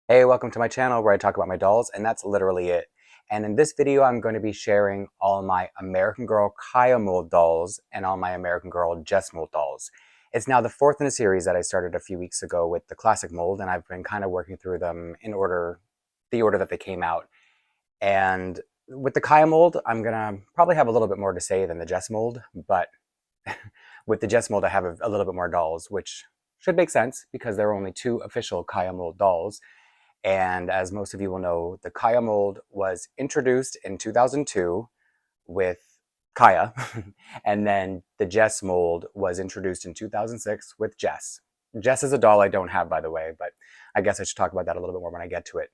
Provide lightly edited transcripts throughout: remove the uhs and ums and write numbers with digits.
Hey, welcome to my channel where I talk about my dolls, and that's literally it. And in this video, I'm going to be sharing all my American Girl Kaya mold dolls and all my American Girl Jess mold dolls. It's now the fourth in a series that I started a few weeks ago with the classic mold, and I've been kind of working through them in order, the order that they came out. And with the Kaya mold, I'm gonna probably have a little bit more to say than the Jess mold, but with the Jess mold, I have a little bit more dolls, which should make sense because there are only two official Kaya mold dolls. And as most of you will know, the Kaya mold was introduced in 2002 with Kaya, and then the Jess mold was introduced in 2006 with Jess. Jess is a doll I don't have, by the way, but I guess I should talk about that a little bit more when I get to it.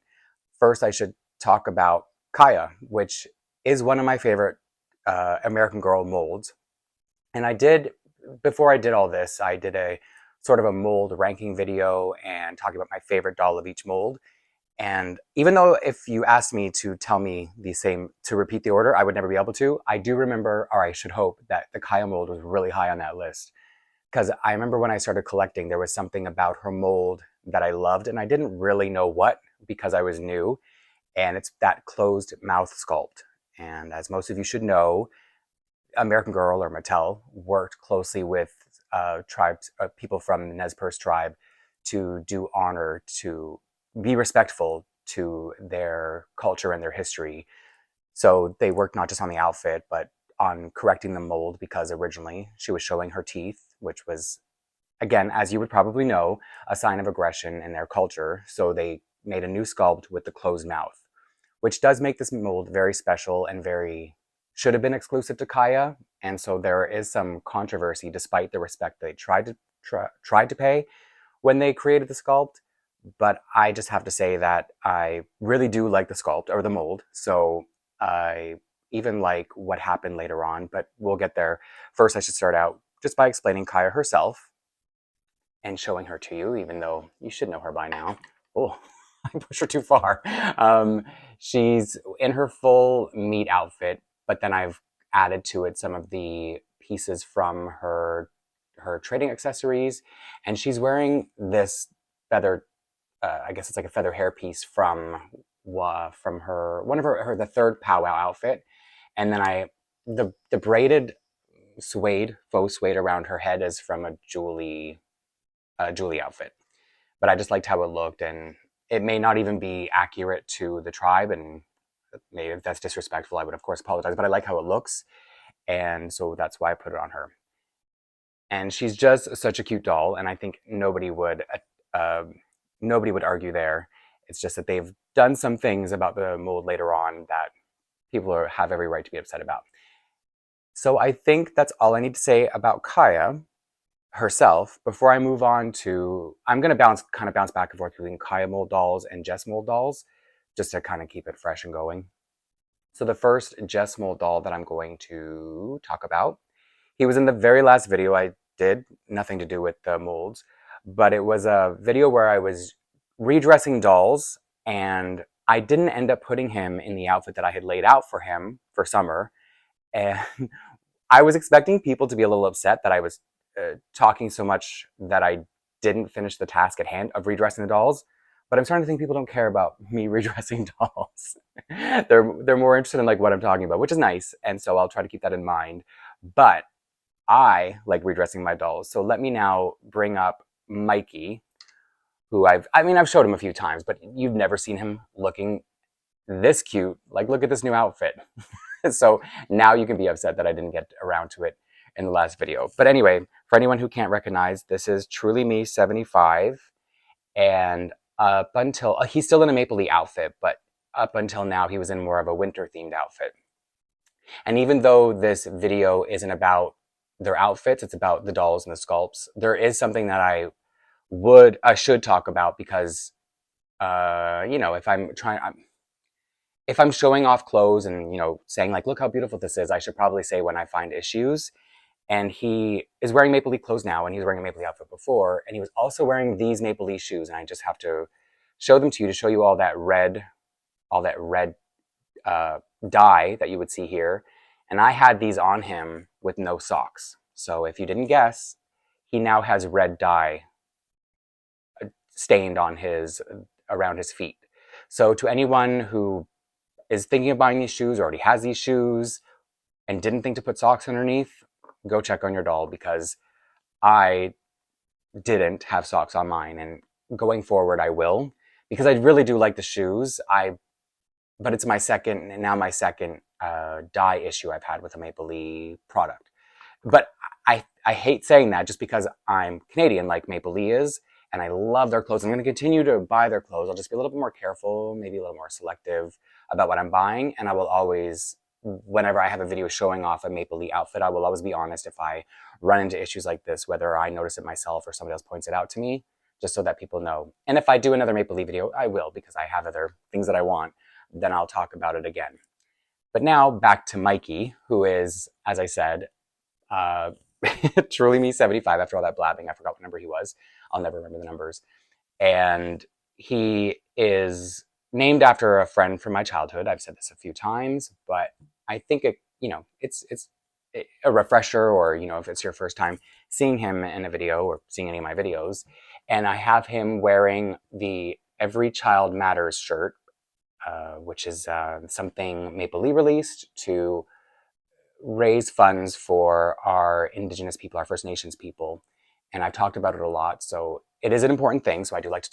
First, I should talk about Kaya, which is one of my favorite American Girl molds. And before I did all this, I did a sort of a mold ranking video and talking about my favorite doll of each mold. And even though if you asked me to tell me to repeat the order, I would never be able to, I do remember, or I should hope, that the Kaya mold was really high on that list. Because I remember when I started collecting, there was something about her mold that I loved, and I didn't really know what because I was new, and it's that closed mouth sculpt. And as most of you should know, American Girl or Mattel worked closely with people from the Nez Perce tribe to do honor, to be respectful to their culture and their history. So they worked not just on the outfit, but on correcting the mold because originally she was showing her teeth, which was, again, as you would probably know, a sign of aggression in their culture. So they made a new sculpt with the closed mouth, which does make this mold very special and should have been exclusive to Kaya. And so there is some controversy despite the respect they tried to pay when they created the sculpt. But I just have to say that I really do like the sculpt or the mold. So I even like what happened later on, but we'll get there. First, I should start out just by explaining Kaya herself and showing her to you, even though you should know her by now. Oh, I pushed her too far. She's in her full meat outfit, but then I've added to it some of the pieces from her trading accessories, and she's wearing this feather. I guess it's like a feather hair piece from her the third powwow outfit, and then the braided faux suede around her head is from a Julie outfit. But I just liked how it looked, and it may not even be accurate to the tribe, and maybe if that's disrespectful, I would of course apologize. But I like how it looks, and so that's why I put it on her. And she's just such a cute doll, and I think uh, nobody would argue there. It's just that they've done some things about the mold later on that have every right to be upset about. So I think that's all I need to say about Kaya herself before I move on to, I'm going to kind of bounce back and forth between Kaya mold dolls and Jess mold dolls, just to kind of keep it fresh and going. So the first Jess mold doll that I'm going to talk about, he was in the very last video I did, nothing to do with the molds, but it was a video where I was redressing dolls, and I didn't end up putting him in the outfit that I had laid out for him for summer. And I was expecting people to be a little upset that I was talking so much that I didn't finish the task at hand of redressing the dolls. But I'm starting to think people don't care about me redressing dolls. They're more interested in like what I'm talking about, which is nice. And so I'll try to keep that in mind. But I like redressing my dolls. So let me now bring up Mikey, who I've showed him a few times, but you've never seen him looking this cute. Like, look at this new outfit. So now you can be upset that I didn't get around to it in the last video. But anyway, for anyone who can't recognize, this is Truly Me 75. And up until, he's still in a Maple Leaf outfit, but up until now, he was in more of a winter themed outfit. And even though this video isn't about their outfits, it's about the dolls and the sculpts, there is something that I should talk about because, if I'm showing off clothes and, saying like, look how beautiful this is, I should probably say when I find issues. And he is wearing Maple Leaf clothes now, and he was wearing a Maple Leaf outfit before, and he was also wearing these Maple Leaf shoes, and I just have to show them to you to show you all that red dye that you would see here. And I had these on him with no socks. So if you didn't guess, he now has red dye stained on his around his feet. So to anyone who is thinking of buying these shoes, or already has these shoes, and didn't think to put socks underneath, go check on your doll, because I didn't have socks on mine, and going forward I will, because I really do like the shoes. But it's my second dye issue I've had with a Maple Leaf product. But I hate saying that just because I'm Canadian, like Maple Leaf is, and I love their clothes. I'm going to continue to buy their clothes. I'll just be a little bit more careful, maybe a little more selective about what I'm buying, and I will always, whenever I have a video showing off a Maple Leaf outfit, I will always be honest if I run into issues like this, whether I notice it myself or somebody else points it out to me, just so that people know. And if I do another Maple Leaf video, I will, because I have other things that I want, then I'll talk about it again. But now back to Mikey, who is, as I said, truly me 75 after all that blabbing. I forgot what number he was. I'll never remember the numbers. And he is named after a friend from my childhood. I've said this a few times, but I think it's a refresher, or, if it's your first time seeing him in a video or seeing any of my videos. And I have him wearing the Every Child Matters shirt, which is something Maple Leaf released to raise funds for our Indigenous people, our First Nations people. And I've talked about it a lot, so it is an important thing. So I do like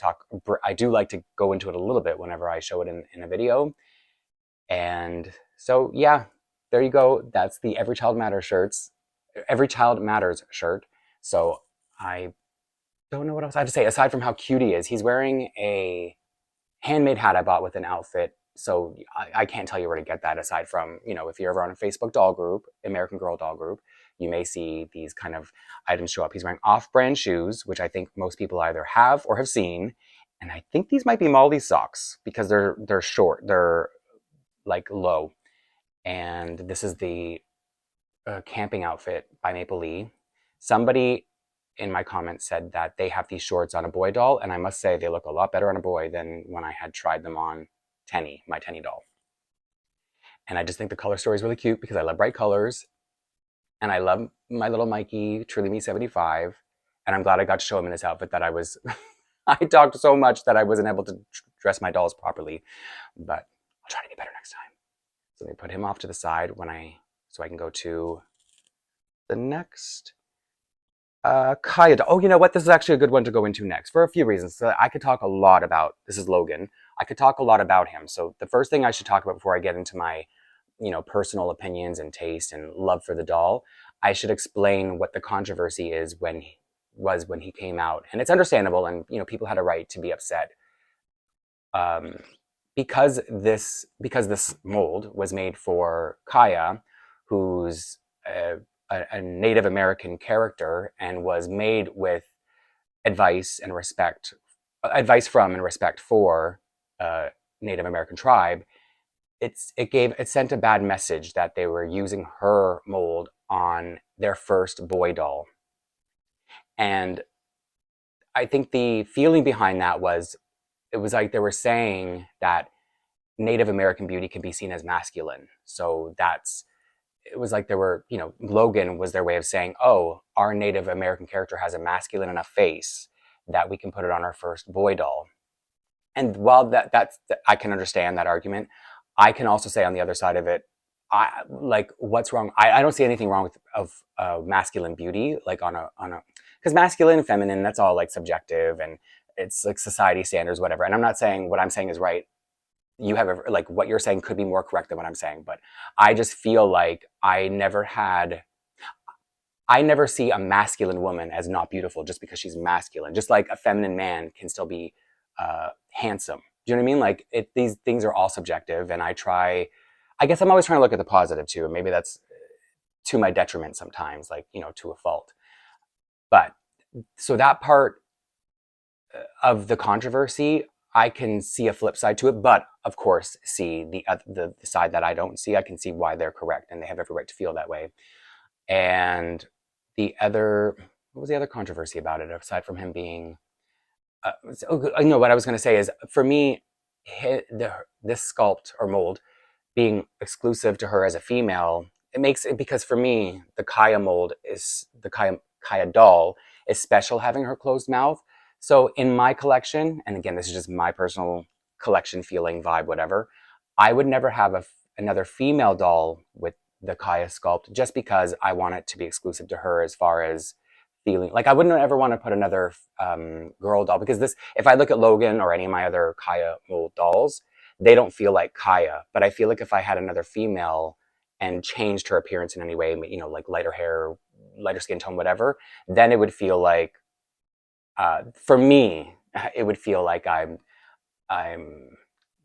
to go into it a little bit whenever I show it in a video. And so, yeah, there you go. That's the Every Child Matters shirt. So I don't know what else I have to say, aside from how cute he is. He's wearing a handmade hat I bought with an outfit. So I can't tell you where to get that, aside from, if you're ever on a Facebook doll group, American Girl doll group, you may see these kind of items show up. He's wearing off-brand shoes, which I think most people either have or have seen. And I think these might be Molly's socks, because they're short. They're like low. And this is the camping outfit by Maple Leaf. Somebody in my comments said that they have these shorts on a boy doll, and I must say they look a lot better on a boy than when I had tried them on Tenny, my Tenny doll. And I just think the color story is really cute, because I love bright colors, and I love my little Mikey, truly me 75, and I'm glad I got to show him in this outfit that I talked so much that I wasn't able to dress my dolls properly, but I'll try to get better next time. So let me put him off to the side so I can go to the next Kaya doll. Oh, you know what? This is actually a good one to go into next for a few reasons. So I could talk a lot about, this is Logan. I could talk a lot about him. So the first thing I should talk about before I get into my, personal opinions and taste and love for the doll, I should explain what the controversy is when he came out. And it's understandable, and, people had a right to be upset. Because this mold was made for Kaya, who's a Native American character, and was made with advice from and respect for Native American tribe. It sent a bad message that they were using her mold on their first boy doll. And I think the feeling behind that was, it was like they were saying that Native American beauty can be seen as masculine. So it was like Logan was their way of saying, oh, our Native American character has a masculine enough face that we can put it on our first boy doll. And while I can understand that argument, I can also say on the other side of it, what's wrong? I don't see anything wrong with masculine beauty, like because masculine and feminine, that's all like subjective, and it's like society standards, whatever. And I'm not saying what I'm saying is right. You have what you're saying could be more correct than what I'm saying, but I just feel like I never see a masculine woman as not beautiful just because she's masculine. Just like a feminine man can still be handsome. Do you know what I mean? Like these things are all subjective, and I guess I'm always trying to look at the positive too, and maybe that's to my detriment sometimes, to a fault. But so that part of the controversy, I can see a flip side to it, but of course see the side that I don't see. I can see why they're correct, and they have every right to feel that way. And what was the other controversy about it, aside from him being, what I was going to say is, for me, this sculpt or mold being exclusive to her as a female, it makes it, because for me, the Kaya doll is special having her closed mouth. So in my collection, and again, this is just my personal collection feeling, vibe, whatever, I would never have another female doll with the Kaya sculpt just because I want it to be exclusive to her as far as feeling. Like I wouldn't ever want to put another girl doll because this, if I look at Logan or any of my other Kaya mold dolls, they don't feel like Kaya. But I feel like if I had another female and changed her appearance in any way, you know, like lighter hair, lighter skin tone, whatever, then it would feel like, for me, it would feel like I'm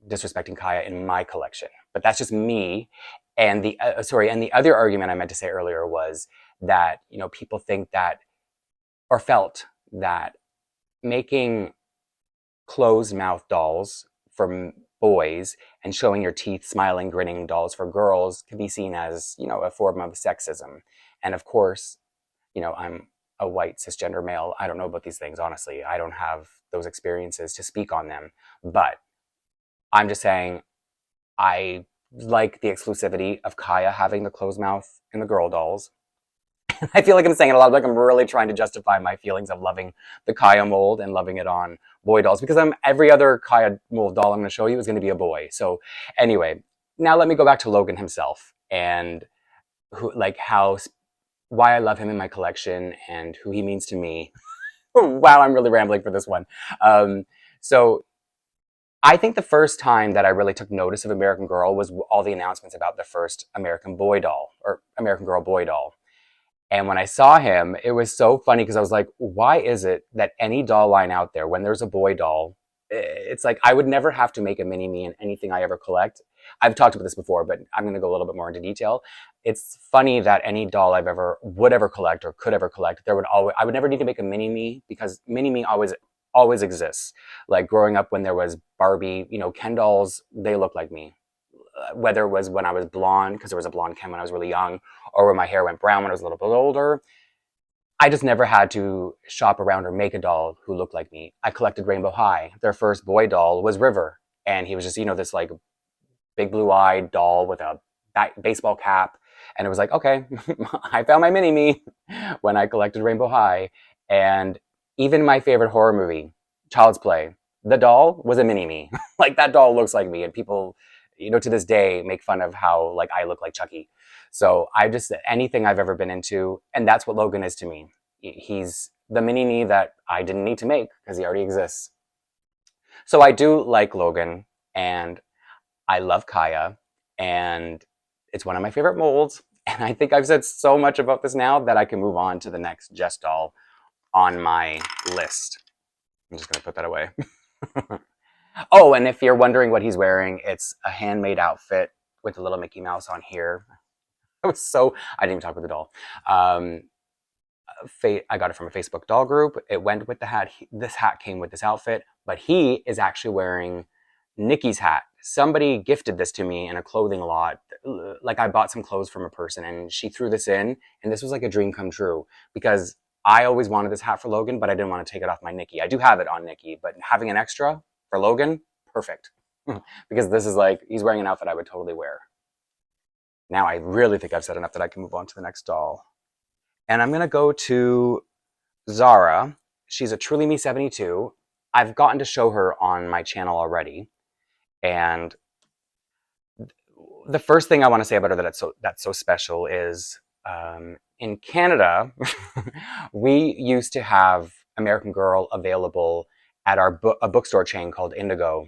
disrespecting Kaya in my collection. But that's just me. And and the other argument I meant to say earlier was that, you know, people think that or felt that making closed mouth dolls for boys and showing your teeth, smiling, grinning dolls for girls could be seen as, you know, a form of sexism. And of course, you know, I'm a white cisgender male. I don't know about these things, honestly. I don't have those experiences to speak on them. But I'm just saying I like the exclusivity of Kaya having the closed mouth in the girl dolls. I feel like I'm saying it a lot, like I'm really trying to justify my feelings of loving the Kaya mold and loving it on boy dolls because every other Kaya mold doll I'm going to show you is going to be a boy. So anyway, now let me go back to Logan himself and why I love him in my collection and who he means to me. Wow, I'm really rambling for this one. So I think the first time that I really took notice of American Girl was all the announcements about the first American boy doll or American Girl boy doll. And when I saw him, it was so funny because I was like, why is it that any doll line out there, when there's a boy doll, it's like I would never have to make a mini-me in anything I ever collect. I've talked about this before, but I'm going to go a little bit more into detail. It's funny that any doll would ever collect or could ever collect, I would never need to make a mini-me because mini-me always exists. Like growing up when there was Barbie, you know, Ken dolls, they look like me. Whether it was when I was blonde, because there was a blonde Ken when I was really young, or when my hair went brown when I was a little bit older. I just never had to shop around or make a doll who looked like me. I collected Rainbow High. Their first boy doll was River. And he was just, you know, this like big blue-eyed doll with a baseball cap. And it was like, okay, I found my mini-me when I collected Rainbow High. And even my favorite horror movie, Child's Play, the doll was a mini-me. Like that doll looks like me. And people, you know, to this day make fun of how like I look like Chucky. So anything I've ever been into, and that's what Logan is to me. He's the mini-me that I didn't need to make because he already exists. So I do like Logan and I love Kaya and it's one of my favorite molds. And I think I've said so much about this now that I can move on to the next Jess doll on my list. I'm just gonna put that away. Oh, and if you're wondering what he's wearing, it's a handmade outfit with a little Mickey Mouse on here. I didn't even talk about the doll. I got it from a Facebook doll group. It went with the hat. This hat came with this outfit, but he is actually wearing Nikki's hat. Somebody gifted this to me in a clothing lot. Like I bought some clothes from a person and she threw this in, and this was like a dream come true because I always wanted this hat for Logan, but I didn't want to take it off my Nikki. I do have it on Nikki, but having an extra for Logan, perfect. Because this is like, he's wearing an outfit I would totally wear. Now I really think I've said enough that I can move on to the next doll. And I'm going to go to Zara. She's a Truly Me 72. I've gotten to show her on my channel already. And the first thing I want to say about her that's so special is in Canada, we used to have American Girl available at a bookstore chain called Indigo.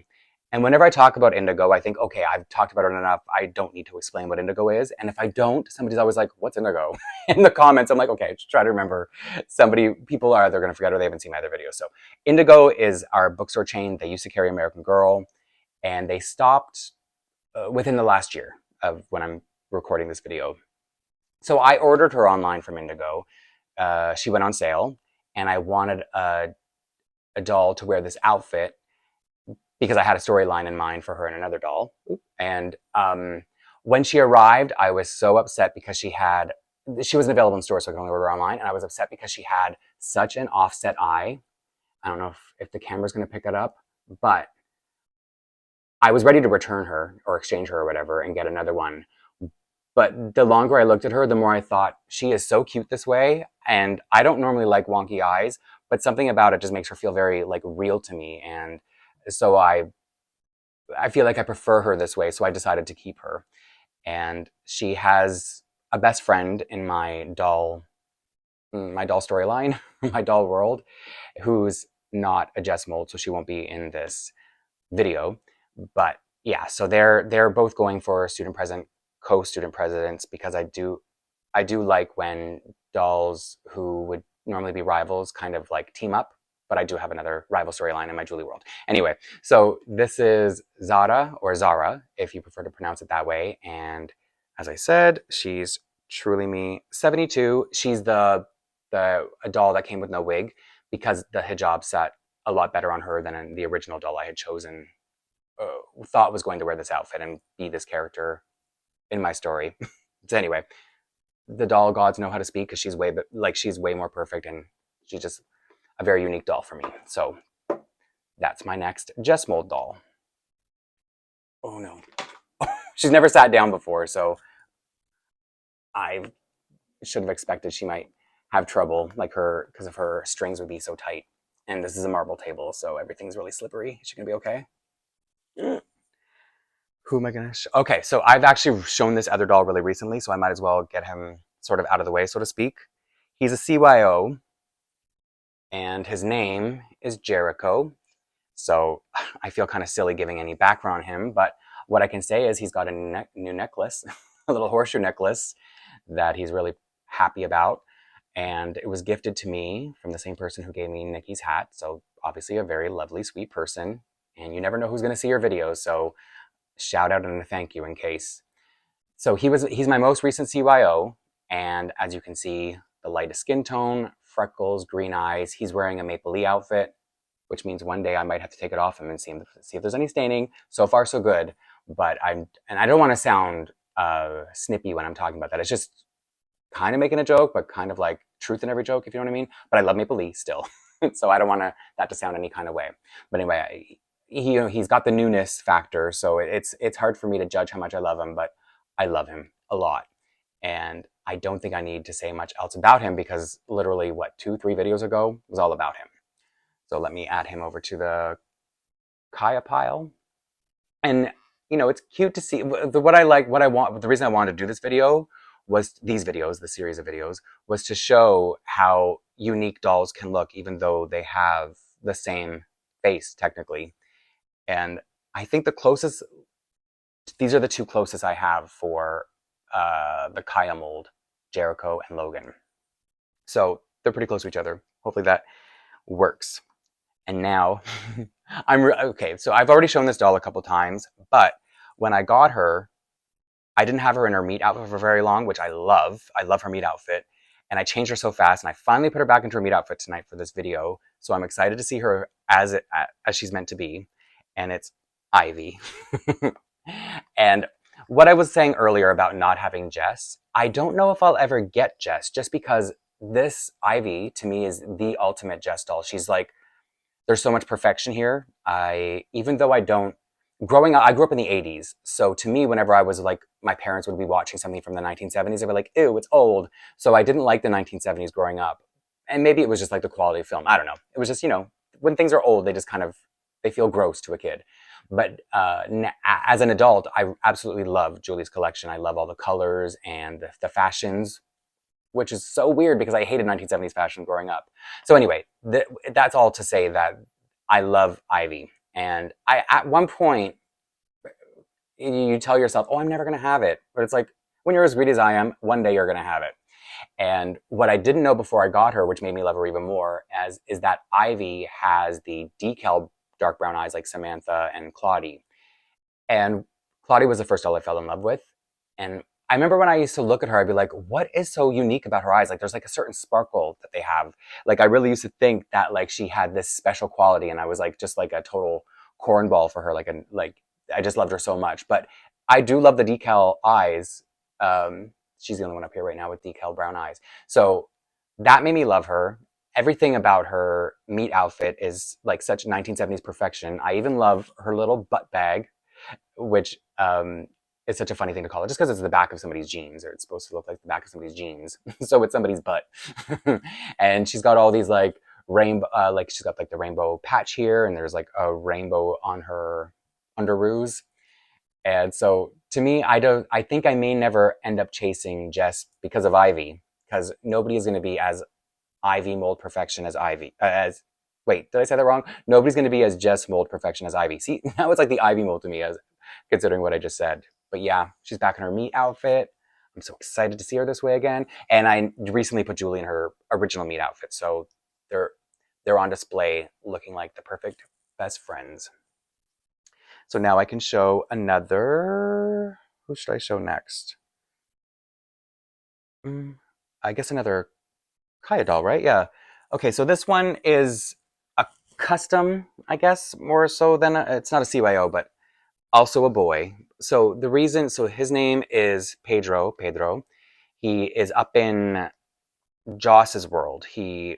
And whenever I talk about Indigo, I think, okay, I've talked about it enough. I don't need to explain what Indigo is. And if I don't, somebody's always like, what's Indigo? In the comments, I'm like, okay, just try to remember. People are either going to forget or they haven't seen my other videos. So Indigo is our bookstore chain. They used to carry American Girl. And they stopped within the last year of when I'm recording this video. So I ordered her online from Indigo. She went on sale. And I wanted a doll to wear this outfit because I had a storyline in mind for her and another doll. And when she arrived, I was so upset because she wasn't available in store, so I could only order online. And I was upset because she had such an offset eye. I don't know if the camera's going to pick it up, but I was ready to return her or exchange her or whatever and get another one. But the longer I looked at her, the more I thought, she is so cute this way. And I don't normally like wonky eyes, but something about it just makes her feel very like real to me. And so I feel like I prefer her this way. So I decided to keep her. And she has a best friend in my doll storyline, my doll world, who's not a Jess mold, so she won't be in this video. But yeah, so they're both going for student president, co-student presidents, because I do like when dolls who would normally be rivals kind of like team up. But I do have another rival storyline in my Julie world. Anyway, so this is Zara, or Zara, if you prefer to pronounce it that way. And as I said, she's truly me. 72. She's a doll that came with no wig, because the hijab sat a lot better on her than in the original doll I had chosen. Thought was going to wear this outfit and be this character in my story. So anyway, the doll gods know how to speak, because she's way more perfect, and she's just a very unique doll for me. So that's my next Jess mold doll. Oh no. She's never sat down before, so I should have expected she might have trouble, like her, because of her strings would be so tight. And this is a marble table, so everything's really slippery. Is she gonna be okay? Who am I gonna show? Okay, so I've actually shown this other doll really recently, so I might as well get him sort of out of the way, so to speak. He's a CYO, and his name is Jericho. So I feel kind of silly giving any background on him, but what I can say is he's got a new necklace, a little horseshoe necklace that he's really happy about. And it was gifted to me from the same person who gave me Nikki's hat. So obviously a very lovely, sweet person. And you never know who's going to see your videos. So shout out and a thank you in case. So he's my most recent CYO. And as you can see, the lightest skin tone, freckles, green eyes. He's wearing a Maple Leaf outfit, which means one day I might have to take it off him and see if there's any staining. So far, so good. But I don't want to sound snippy when I'm talking about that. It's just kind of making a joke, but kind of like truth in every joke, if you know what I mean. But I love Maple Leaf still. So I don't want that to sound any kind of way. But anyway, he's got the newness factor. So it's hard for me to judge how much I love him, but I love him a lot. And I don't think I need to say much else about him, because literally, 2-3 videos ago was all about him. So let me add him over to the Kaya pile. And, you know, it's cute to see the reason I wanted to do this video was the series of videos, was to show how unique dolls can look, even though they have the same face, technically. And I think these are the two closest I have for the Kaya mold, Jericho and Logan. So they're pretty close to each other. Hopefully that works. And now, okay, so I've already shown this doll a couple times, but when I got her, I didn't have her in her meat outfit for very long, which I love. I love her meat outfit. And I changed her so fast, and I finally put her back into her meat outfit tonight for this video. So I'm excited to see her as she's meant to be. And it's Ivy. And what I was saying earlier about not having Jess, I don't know if I'll ever get Jess, just because this Ivy, to me, is the ultimate Jess doll. She's like, there's so much perfection here. Even though growing up, I grew up in the 80s. So to me, whenever I was like, my parents would be watching something from the 1970s, they were like, ew, it's old. So I didn't like the 1970s growing up. And maybe it was just like the quality of film. I don't know. It was just, when things are old, they feel gross to a kid. But as an adult, I absolutely love Julie's collection. I love all the colors and the fashions, which is so weird because I hated 1970s fashion growing up. So anyway, that's all to say that I love Ivy. And at one point, you tell yourself, oh, I'm never going to have it. But it's like, when you're as greedy as I am, one day you're going to have it. And what I didn't know before I got her, which made me love her even more, is that Ivy has the decal dark brown eyes like Samantha and Claudie. And Claudie was the first doll I fell in love with. And I remember when I used to look at her, I'd be like, what is so unique about her eyes? Like, there's like a certain sparkle that they have. Like, I really used to think that like she had this special quality, and I was like, just like a total cornball for her. Like I just loved her so much. But I do love the decal eyes. She's the only one up here right now with decal brown eyes. So that made me love her. Everything about her meat outfit is like such 1970s perfection. I even love her little butt bag, which is such a funny thing to call it, just because it's the back of somebody's jeans, or it's supposed to look like the back of somebody's jeans. So it's somebody's butt. And she's got all these like rainbow, like she's got like the rainbow patch here, and there's like a rainbow on her underoos. And so to me, I think I may never end up chasing Jess because of Ivy, because nobody is going to be as Ivy mold perfection as Ivy, as, wait, did I say that wrong? Nobody's going to be as Jess mold perfection as Ivy. See, now it's like the Ivy mold to me, as considering what I just said. But yeah, she's back in her meat outfit. I'm so excited to see her this way again. And I recently put Julie in her original meat outfit, so they're they're on display looking like the perfect best friends. So now I can show another. Who should I show next? I guess another Kaya doll, right? Yeah. Okay, so this one is a custom, I guess, more so than it's not a CYO, but also a boy. So the reason, so his name is Pedro. Pedro. He is up in Joss's world. He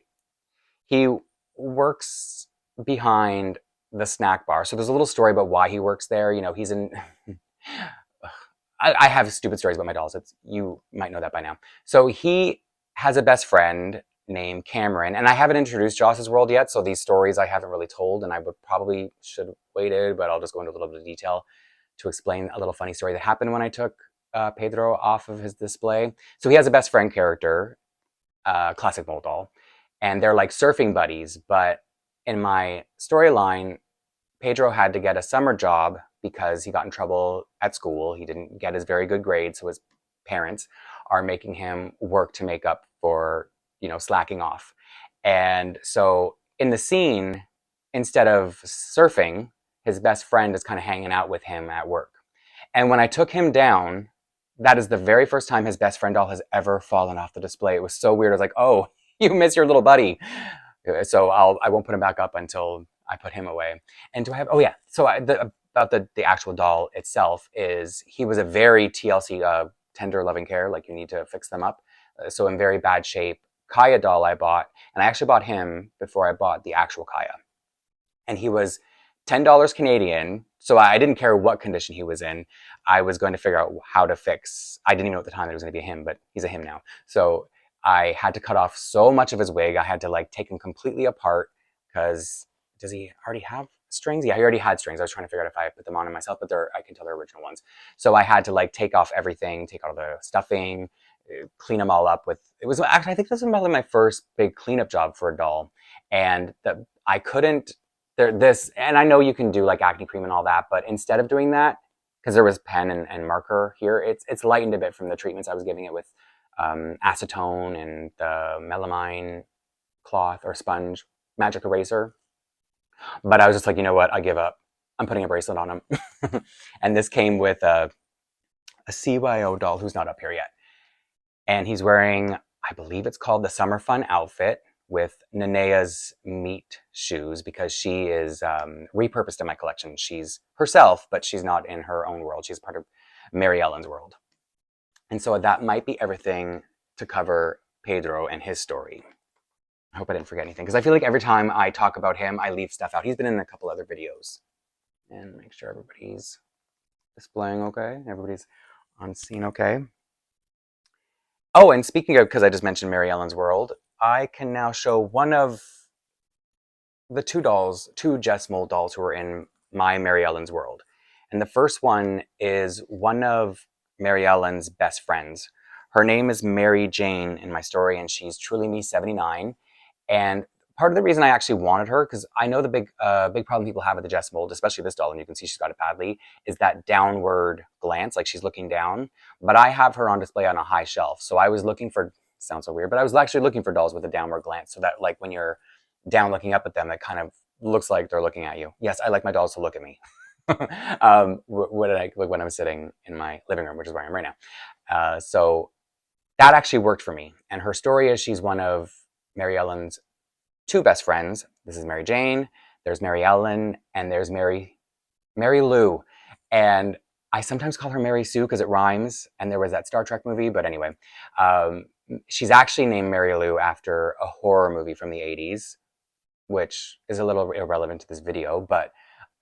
works behind the snack bar. So there's a little story about why he works there. You know, he's in. I have stupid stories about my dolls. You might know that by now. So he has a best friend named Cameron, and I haven't introduced Joss's world yet. So these stories I haven't really told, and I would probably should have waited, but I'll just go into a little bit of detail to explain a little funny story that happened when I took Pedro off of his display. So he has a best friend character, classic mold doll, and they're like surfing buddies. But in my storyline, Pedro had to get a summer job because he got in trouble at school. He didn't get his very good grades, so his parents are making him work to make up for, you know, slacking off. And so in the scene, instead of surfing, his best friend is kind of hanging out with him at work. And when I took him down, that is the very first time his best friend doll has ever fallen off the display. It was so weird. I was like, oh, you miss your little buddy. So I won't put him back up until I put him away. And do I have, oh yeah, so about the actual doll itself is, he was a very TLC, tender loving care, like you need to fix them up. So in very bad shape. Kaya doll I bought, and I actually bought him before I bought the actual Kaya. And he was $10 Canadian, so I didn't care what condition he was in. I was going to figure out how to fix, I didn't even know at the time that it was going to be a him, but he's a him now. So I had to cut off so much of his wig. I had to like take him completely apart, because does he already have strings? Yeah, he already had strings. I was trying to figure out if I put them on him myself, but I can tell they're original ones. So I had to like take off everything, take out all the stuffing, clean them all up with, it was actually, I think this was probably my first big cleanup job for a doll. And I couldn't, and I know you can do like acne cream and all that, but instead of doing that, because there was pen and marker here, it's lightened a bit from the treatments I was giving it with acetone and the melamine cloth or sponge magic eraser. But I was just like, you know what, I give up. I'm putting a bracelet on him. And this came with a CYO doll who's not up here yet. And he's wearing, I believe it's called the Summer Fun outfit, with Nenea's meat shoes, because she is repurposed in my collection. She's herself, but she's not in her own world. She's part of Mary Ellen's world. And so that might be everything to cover Pedro and his story. I hope I didn't forget anything, because I feel like every time I talk about him, I leave stuff out. He's been in a couple other videos. And make sure everybody's displaying okay. Everybody's on scene okay. Oh, and speaking of, because I just mentioned Mary Ellen's world, I can now show one of the two Jess mold dolls who are in my Mary Ellen's world. And the first one is one of Mary Ellen's best friends. Her name is Mary Jane in my story, and she's Truly Me 79. And part of the reason I actually wanted her, because I know the big problem people have with the Jess mold, especially this doll, and you can see she's got it badly, is that downward glance, like she's looking down. But I have her on display on a high shelf. So I was looking for, sounds so weird, but I was actually looking for dolls with a downward glance, so that like when you're down looking up at them, it kind of looks like they're looking at you. Yes, I like my dolls to look at me. When I'm sitting in my living room, which is where I am right now. So that actually worked for me. And her story is, she's one of Mary Ellen's two best friends. This is Mary Jane, there's Mary Ellen, and there's Mary Lou. And I sometimes call her Mary Sue because it rhymes, and there was that Star Trek movie, but anyway. She's actually named Mary Lou after a horror movie from the 80s, which is a little irrelevant to this video, but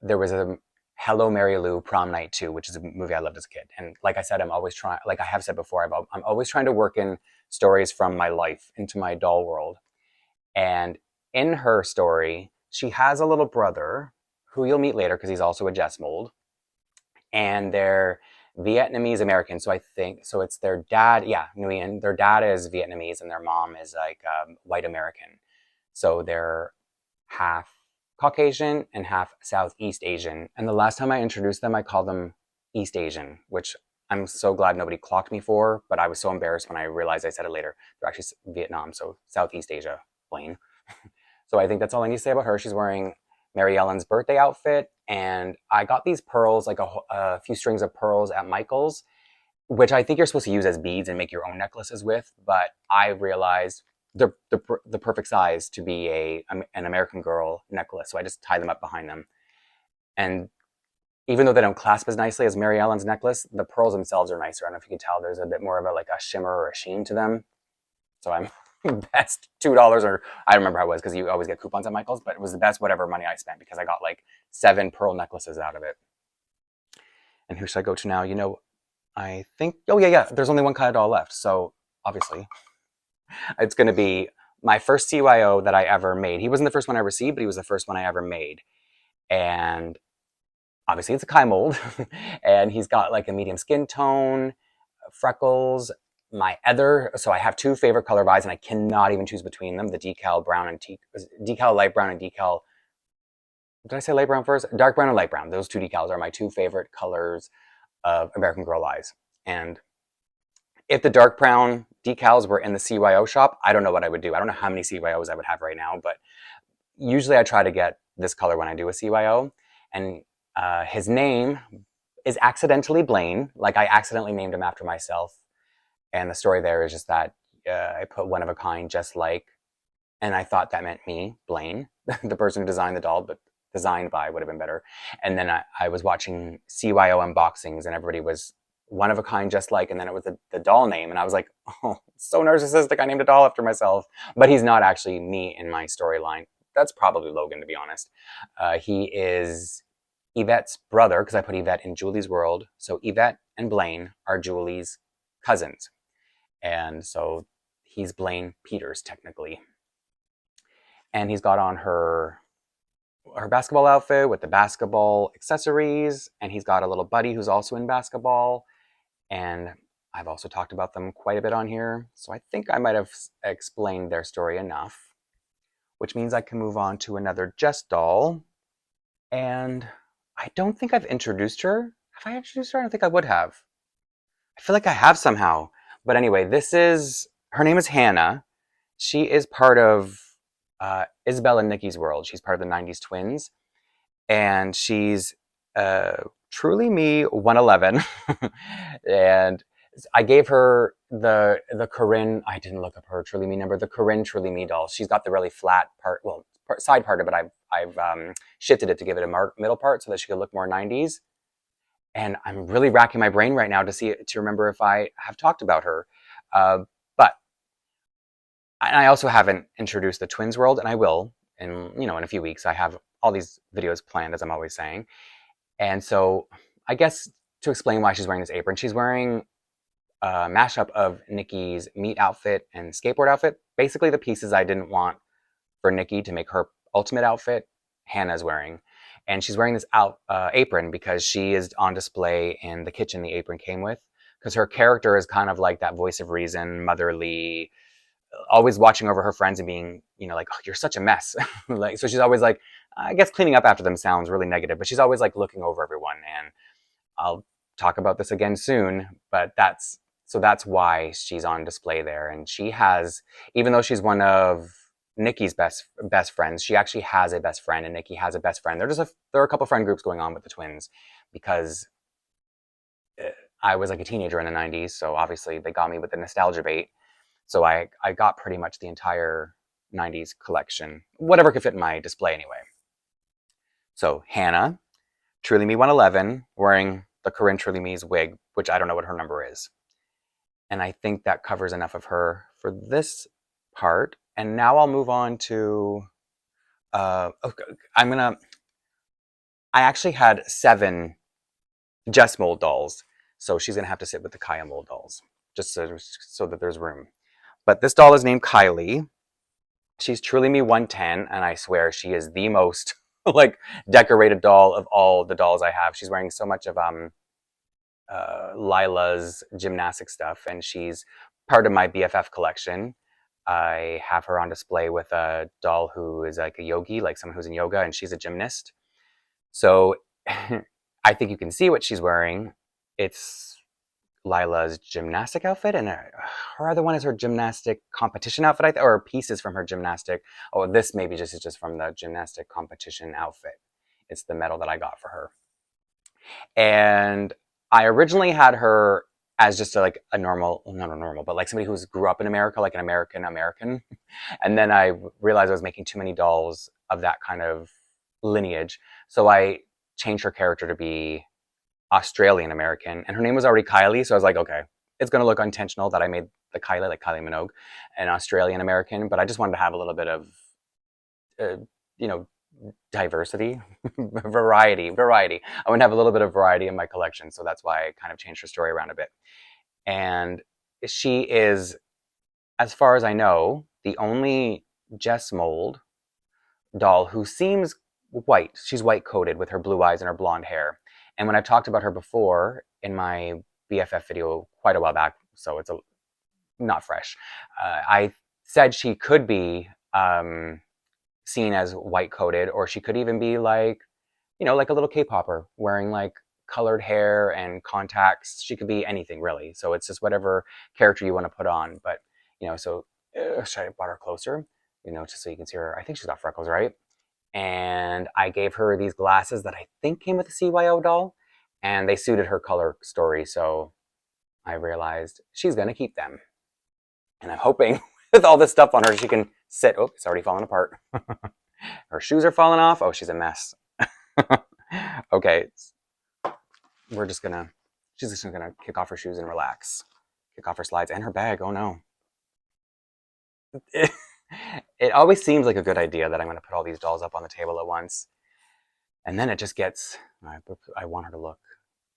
there was a Hello Mary Lou Prom Night 2, which is a movie I loved as a kid. And like I said, I'm always trying, like I have said before, I'm always trying to work in stories from my life into my doll world. And in her story, she has a little brother who you'll meet later because he's also a Jess mold. And they're Vietnamese American. So I think, so it's their dad, yeah, Nguyen. Their dad is Vietnamese and their mom is like white American. So they're half Caucasian and half Southeast Asian. And the last time I introduced them, I called them East Asian, which I'm so glad nobody clocked me for, but I was so embarrassed when I realized I said it later. They're actually Vietnam, so Southeast Asia, Blaine. So I think that's all I need to say about her. She's wearing Mary Ellen's birthday outfit, and I got these pearls, like a few strings of pearls at Michael's, which I think you're supposed to use as beads and make your own necklaces with, but I realized they're the perfect size to be an American Girl necklace, so I just tie them up behind them. And even though they don't clasp as nicely as Mary Ellen's necklace, the pearls themselves are nicer. I don't know if you can tell, there's a bit more of a shimmer or a sheen to them. So I'm best $2, or I don't remember how it was because you always get coupons at Michael's, but it was the best whatever money I spent because I got like 7 pearl necklaces out of it. And who should I go to now? You know, I think, oh yeah, there's only one Kaya doll left. So obviously it's going to be my first CYO that I ever made. He wasn't the first one I received, but he was the first one I ever made. And obviously it's a Kai mold and he's got like a medium skin tone, freckles, my other, so I have 2 favorite color of eyes and I cannot even choose between them, the decal brown and decal light brown and decal, did I say light brown first? Dark brown and light brown. Those 2 decals are my 2 favorite colors of American Girl eyes. And if the dark brown decals were in the CYO shop, I don't know what I would do. I don't know how many CYOs I would have right now, but usually I try to get this color when I do a CYO. And his name is accidentally Blaine. Like I accidentally named him after myself. And the story there is just that I put one of a kind, just like, and I thought that meant me, Blaine, the person who designed the doll, but designed by would have been better. And then I was watching CYO unboxings and everybody was one of a kind, just like, and then it was the doll name. And I was like, oh, so narcissistic. I named a doll after myself. But he's not actually me in my storyline. That's probably Logan, to be honest. He is Yvette's brother, because I put Yvette in Julie's world. So Yvette and Blaine are Julie's cousins. And so he's Blaine Peters, technically. And he's got on her basketball outfit with the basketball accessories. And he's got a little buddy who's also in basketball. And I've also talked about them quite a bit on here. So I think I might have explained their story enough, which means I can move on to another Jess doll. And I don't think I've introduced her. Have I introduced her? I don't think I would have. I feel like I have somehow. But anyway, her name is Hannah. She is part of Isabel and Nikki's world. She's part of the 90s twins. And she's Truly Me 111. And I gave her the Corinne, I didn't look up her Truly Me number, the Corinne Truly Me doll. She's got the really flat part, well, side part of it, I've shifted it to give it a middle part so that she could look more 90s. And I'm really racking my brain right now to remember if I have talked about her. But I also haven't introduced the twins world, and I will in a few weeks. I have all these videos planned, as I'm always saying. And so I guess to explain why she's wearing this apron, she's wearing a mashup of Nikki's meat outfit and skateboard outfit. Basically the pieces I didn't want for Nikki to make her ultimate outfit, Hannah's wearing. And she's wearing this apron because she is on display in the kitchen the apron came with. Because her character is kind of like that voice of reason, motherly, always watching over her friends and being, like, oh, you're such a mess. So she's always like, I guess cleaning up after them sounds really negative, but she's always like looking over everyone. And I'll talk about this again soon, but that's why she's on display there. And she has, even though she's one of Nikki's best friends, she actually has a best friend, and Nikki has a best friend. There are a couple friend groups going on with the twins because I was like a teenager in the 90s, so obviously they got me with the nostalgia bait. So I got pretty much the entire 90s collection, whatever could fit in my display anyway. So Hannah, Truly Me 111, wearing the Corinne Truly Me's wig, which I don't know what her number is. And I think that covers enough of her for this part. And now I'll move on to, I actually had 7 Jess mold dolls. So she's going to have to sit with the Kaya mold dolls, just so that there's room. But this doll is named Kylie. She's truly me 110, and I swear she is the most like decorated doll of all the dolls I have. She's wearing so much of Lila's gymnastic stuff, and she's part of my BFF collection. I have her on display with a doll who is like a yogi, like someone who's in yoga, and she's a gymnast. So I think you can see what she's wearing. It's Lila's gymnastic outfit, and her other one is her gymnastic competition outfit, or pieces from her gymnastic. Oh, this maybe just is just from the gymnastic competition outfit. It's the medal that I got for her. And I originally had her as just a normal, not a normal, but like somebody who's grew up in America, like an American. And then I realized I was making too many dolls of that kind of lineage. So I changed her character to be Australian American, and her name was already Kylie. So I was like, okay, it's going to look intentional that I made the Kylie, like Kylie Minogue, an Australian American, but I just wanted to have a little bit of, uh, you know, diversity, variety. I want to have a little bit of variety in my collection, so that's why I kind of changed her story around a bit. And she is, as far as I know, the only Jess mold doll who seems white. She's white coated with her blue eyes and her blonde hair. And when I've talked about her before in my BFF video quite a while back, so it's not fresh, I said she could be seen as white coated, or she could even be like, like a little K-popper wearing like colored hair and contacts. She could be anything really. So it's just whatever character you want to put on. But so should I brought her closer? Just so you can see her. I think she's got freckles, right? And I gave her these glasses that I think came with the CYO doll, and they suited her color story. So I realized she's gonna keep them, and I'm hoping with all this stuff on her, she can sit. Oh, it's already falling apart. Her shoes are falling off. Oh, she's a mess. Okay, she's just gonna kick off her shoes and relax. Kick off her slides and her bag. Oh no. It always seems like a good idea that I'm gonna put all these dolls up on the table at once. And then it just gets, I want her to look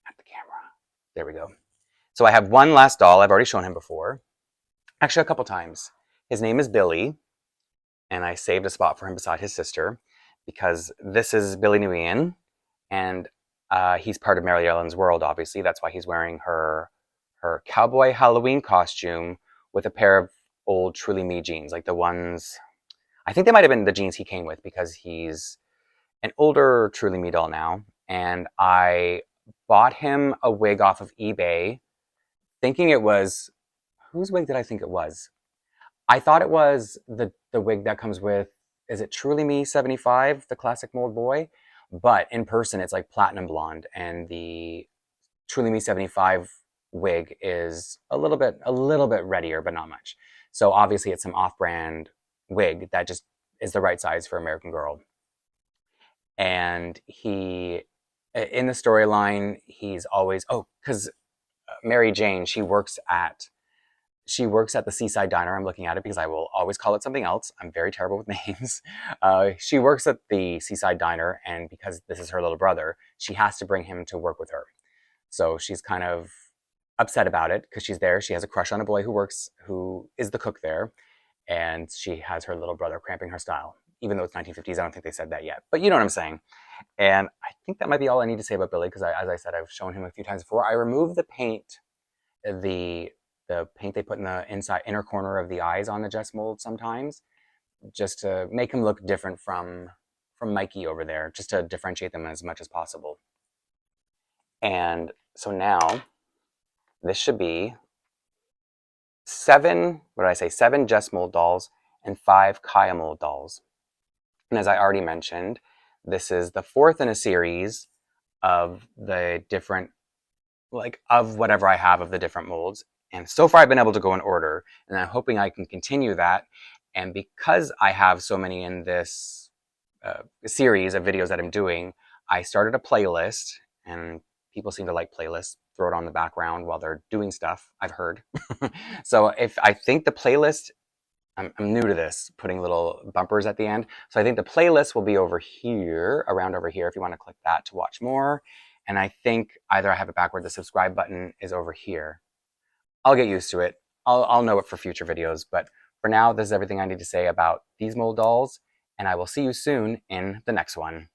at the camera. There we go. So I have one last doll. I've already shown him before. Actually, a couple times. His name is Billy, and I saved a spot for him beside his sister because this is Billy Nguyen, and he's part of Mary Ellen's world, obviously. That's why he's wearing her cowboy Halloween costume with a pair of old Truly Me jeans, like the ones, I think they might have been the jeans he came with because he's an older Truly Me doll now. And I bought him a wig off of eBay, thinking it was, whose wig did I think it was? I thought it was the wig that comes with, is it Truly Me 75, the classic mold boy? But in person, it's like platinum blonde, and the Truly Me 75 wig is a little bit reddier, but not much. So obviously it's some off-brand wig that just is the right size for American Girl. And he, in the storyline, he's always, because Mary Jane, she works at the Seaside Diner. I'm looking at it because I will always call it something else. I'm very terrible with names. She works at the Seaside Diner, and because this is her little brother, she has to bring him to work with her. So she's kind of upset about it because she's there. She has a crush on a boy who is the cook there, and she has her little brother cramping her style. Even though it's 1950s, I don't think they said that yet. But you know what I'm saying. And I think that might be all I need to say about Billy because, as I said, I've shown him a few times before. I removed the paint, the paint they put in the inner corner of the eyes on the Jess mold sometimes, just to make him look different from Mikey over there, just to differentiate them as much as possible. And so now, this should be 7 Jess mold dolls and 5 Kaya mold dolls. And as I already mentioned, this is the 4th in a series of the different, of whatever I have of the different molds. And so far I've been able to go in order, and I'm hoping I can continue that. And because I have so many in this series of videos that I'm doing, I started a playlist, and people seem to like playlists. Throw it on the background while they're doing stuff, I've heard. So I think the playlist, I'm new to this, putting little bumpers at the end. So I think the playlist will be over here, around over here, if you want to click that to watch more. And I think either I have it backward, the subscribe button is over here. I'll get used to it. I'll know it for future videos. But For now, this is everything I need to say about these mold dolls, and I will see you soon in the next one.